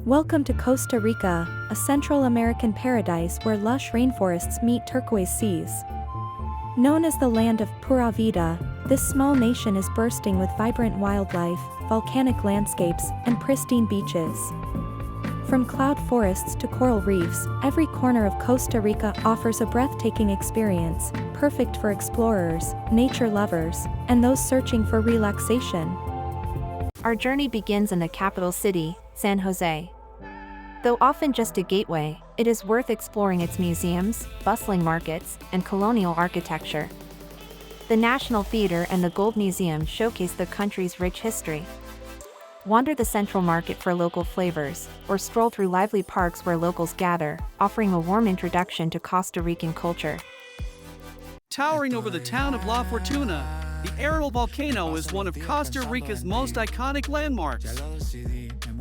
Welcome to Costa Rica, a Central American paradise where lush rainforests meet turquoise seas. Known as the land of Pura Vida, this small nation is bursting with vibrant wildlife, volcanic landscapes, and pristine beaches. From cloud forests to coral reefs, every corner of Costa Rica offers a breathtaking experience, perfect for explorers, nature lovers, and those searching for relaxation. Our journey begins in the capital city, San Jose. Though often just a gateway, it is worth exploring its museums, bustling markets, and colonial architecture. The National Theater and the Gold Museum showcase the country's rich history. Wander the Central Market for local flavors, or stroll through lively parks where locals gather, offering a warm introduction to Costa Rican culture. Towering over the town of La Fortuna, the Arenal volcano is one of Costa Rica's most iconic landmarks.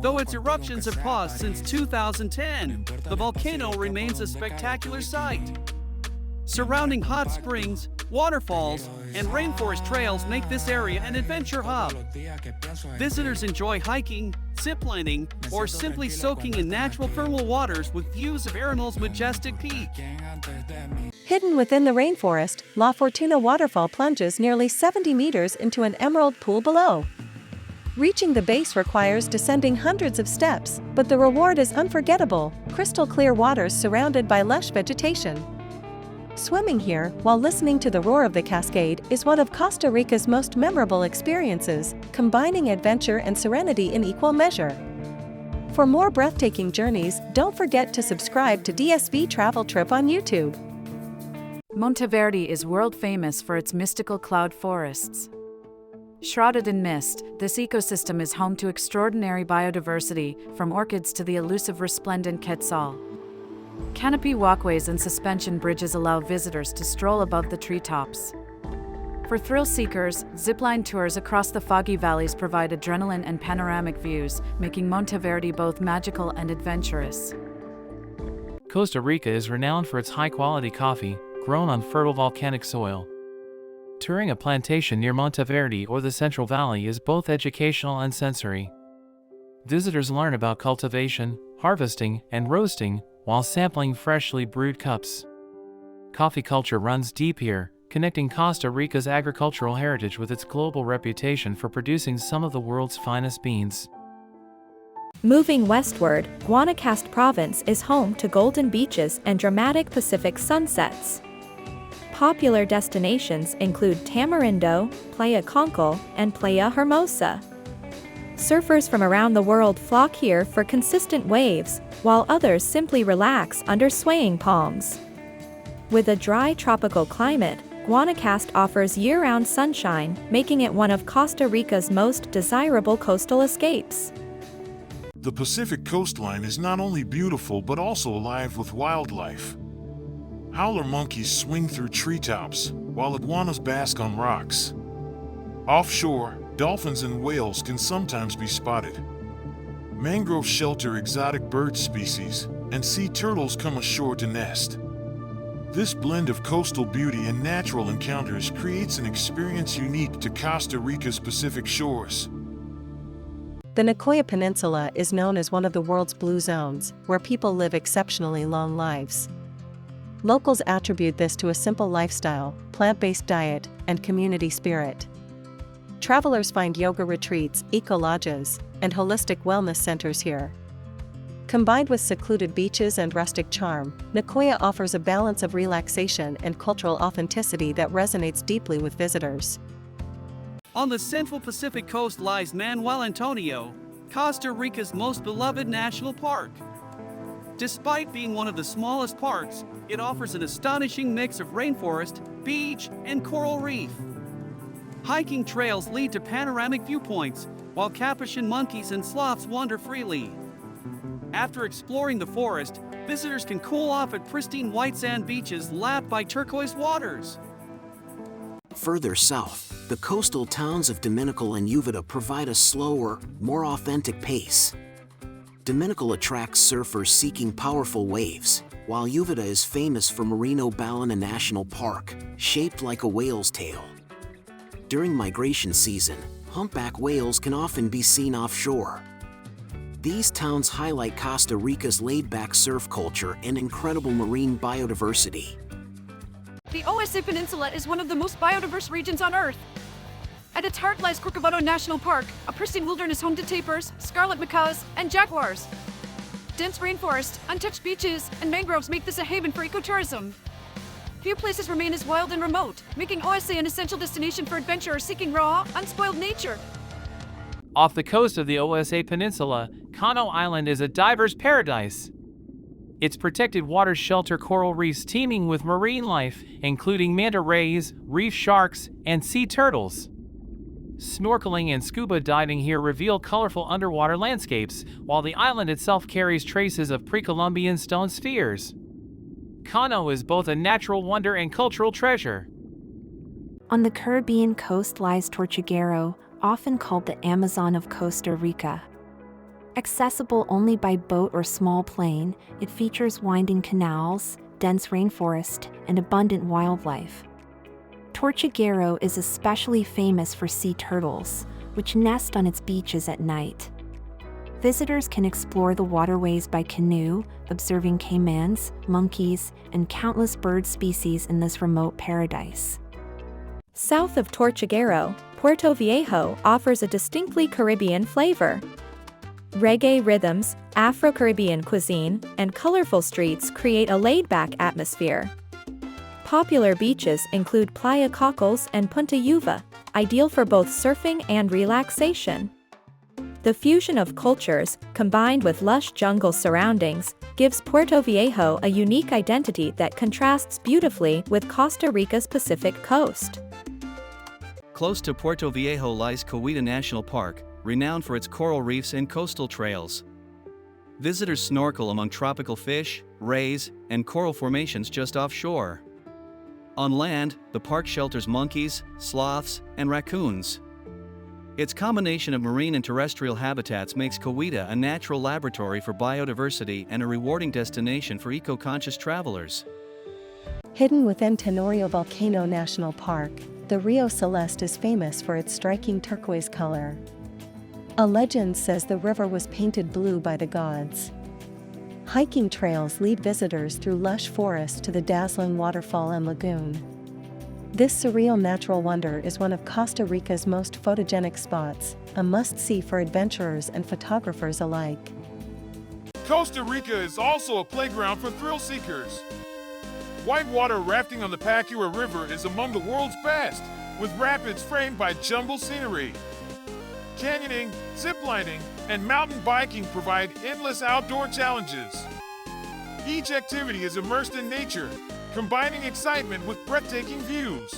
Though its eruptions have paused since 2010, the volcano remains a spectacular sight. Surrounding hot springs, waterfalls, and rainforest trails make this area an adventure hub. Visitors enjoy hiking, ziplining, or simply soaking in natural thermal waters with views of Arenal's majestic peak. Hidden within the rainforest, La Fortuna waterfall plunges nearly 70 meters into an emerald pool below. Reaching the base requires descending hundreds of steps, but the reward is unforgettable: crystal clear waters surrounded by lush vegetation. Swimming here, while listening to the roar of the cascade, is one of Costa Rica's most memorable experiences, combining adventure and serenity in equal measure. For more breathtaking journeys, don't forget to subscribe to DSV Travel Trip on YouTube. Monteverde is world famous for its mystical cloud forests. Shrouded in mist, this ecosystem is home to extraordinary biodiversity, from orchids to the elusive resplendent quetzal. Canopy walkways and suspension bridges allow visitors to stroll above the treetops. For thrill seekers, zipline tours across the foggy valleys provide adrenaline and panoramic views, making Monteverde both magical and adventurous. Costa Rica is renowned for its high-quality coffee, grown on fertile volcanic soil. Touring a plantation near Monteverde or the Central Valley is both educational and sensory. Visitors learn about cultivation, harvesting, and roasting, while sampling freshly brewed cups. Coffee culture runs deep here, connecting Costa Rica's agricultural heritage with its global reputation for producing some of the world's finest beans. Moving westward, Guanacaste province is home to golden beaches and dramatic Pacific sunsets. Popular destinations include Tamarindo, Playa Concal, and Playa Hermosa. Surfers from around the world flock here for consistent waves, while others simply relax under swaying palms. With a dry tropical climate, Guanacaste offers year-round sunshine, making it one of Costa Rica's most desirable coastal escapes. The Pacific coastline is not only beautiful but also alive with wildlife. Howler monkeys swing through treetops, while iguanas bask on rocks. Offshore, dolphins and whales can sometimes be spotted. Mangroves shelter exotic bird species, and sea turtles come ashore to nest. This blend of coastal beauty and natural encounters creates an experience unique to Costa Rica's Pacific shores. The Nicoya Peninsula is known as one of the world's blue zones, where people live exceptionally long lives. Locals attribute this to a simple lifestyle, plant-based diet, and community spirit. Travelers find yoga retreats, eco-lodges, and holistic wellness centers here. Combined with secluded beaches and rustic charm, Nicoya offers a balance of relaxation and cultural authenticity that resonates deeply with visitors. On the central Pacific coast lies Manuel Antonio, Costa Rica's most beloved national park. Despite being one of the smallest parks, it offers an astonishing mix of rainforest, beach, and coral reef. Hiking trails lead to panoramic viewpoints, while capuchin monkeys and sloths wander freely. After exploring the forest, visitors can cool off at pristine white sand beaches lapped by turquoise waters. Further south, the coastal towns of Dominical and Uvita provide a slower, more authentic pace. Dominical attracts surfers seeking powerful waves, while Uvita is famous for Merino Ballena National Park, shaped like a whale's tail. During migration season, humpback whales can often be seen offshore. These towns highlight Costa Rica's laid-back surf culture and incredible marine biodiversity. The Osa Peninsula is one of the most biodiverse regions on Earth. At its heart lies Corcovado National Park, a pristine wilderness home to tapirs, scarlet macaws, and jaguars. Dense rainforest, untouched beaches, and mangroves make this a haven for ecotourism. Few places remain as wild and remote, making Osa an essential destination for adventurers seeking raw, unspoiled nature. Off the coast of the Osa Peninsula, Cano Island is a diver's paradise. Its protected waters shelter coral reefs teeming with marine life, including manta rays, reef sharks, and sea turtles. Snorkeling and scuba diving here reveal colorful underwater landscapes, while the island itself carries traces of pre-Columbian stone spheres. Cano is both a natural wonder and cultural treasure. On the Caribbean coast lies Tortuguero, often called the Amazon of Costa Rica. Accessible only by boat or small plane, it features winding canals, dense rainforest, and abundant wildlife. Tortuguero is especially famous for sea turtles, which nest on its beaches at night. Visitors can explore the waterways by canoe, observing caimans, monkeys, and countless bird species in this remote paradise. South of Tortuguero, Puerto Viejo offers a distinctly Caribbean flavor. Reggae rhythms, Afro-Caribbean cuisine, and colorful streets create a laid-back atmosphere. Popular beaches include Playa Cockles and Punta Uva, ideal for both surfing and relaxation. The fusion of cultures, combined with lush jungle surroundings, gives Puerto Viejo a unique identity that contrasts beautifully with Costa Rica's Pacific coast. Close to Puerto Viejo lies Nicoya National Park, renowned for its coral reefs and coastal trails. Visitors snorkel among tropical fish, rays, and coral formations just offshore. On land, the park shelters monkeys, sloths, and raccoons. Its combination of marine and terrestrial habitats makes Nicoya a natural laboratory for biodiversity and a rewarding destination for eco-conscious travelers. Hidden within Tenorio Volcano National Park, the Rio Celeste is famous for its striking turquoise color. A legend says the river was painted blue by the gods. Hiking trails lead visitors through lush forest to the dazzling waterfall and lagoon. This surreal natural wonder is one of Costa Rica's most photogenic spots, a must-see for adventurers and photographers alike. Costa Rica is also a playground for thrill seekers. Whitewater rafting on the Pacua River is among the world's best, with rapids framed by jungle scenery. Canyoning, ziplining, and mountain biking provide endless outdoor challenges. Each activity is immersed in nature, combining excitement with breathtaking views.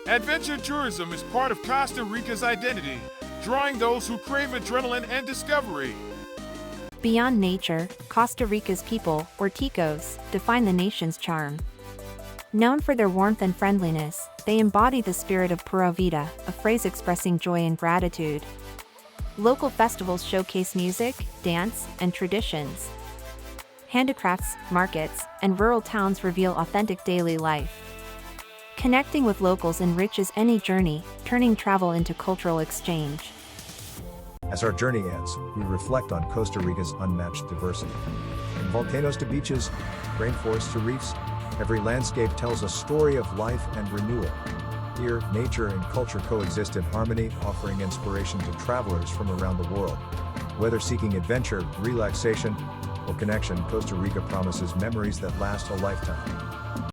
Adventure tourism is part of Costa Rica's identity, drawing those who crave adrenaline and discovery. Beyond nature, Costa Rica's people, or Ticos, define the nation's charm. Known for their warmth and friendliness, they embody the spirit of Pura Vida, a phrase expressing joy and gratitude. Local festivals showcase music, dance, and traditions. Handicrafts, markets, and rural towns reveal authentic daily life. Connecting with locals enriches any journey, turning travel into cultural exchange. As our journey ends, we reflect on Costa Rica's unmatched diversity. From volcanoes to beaches, rainforests to reefs, every landscape tells a story of life and renewal. Here, nature and culture coexist in harmony, offering inspiration to travelers from around the world. Whether seeking adventure, relaxation, or connection, Costa Rica promises memories that last a lifetime.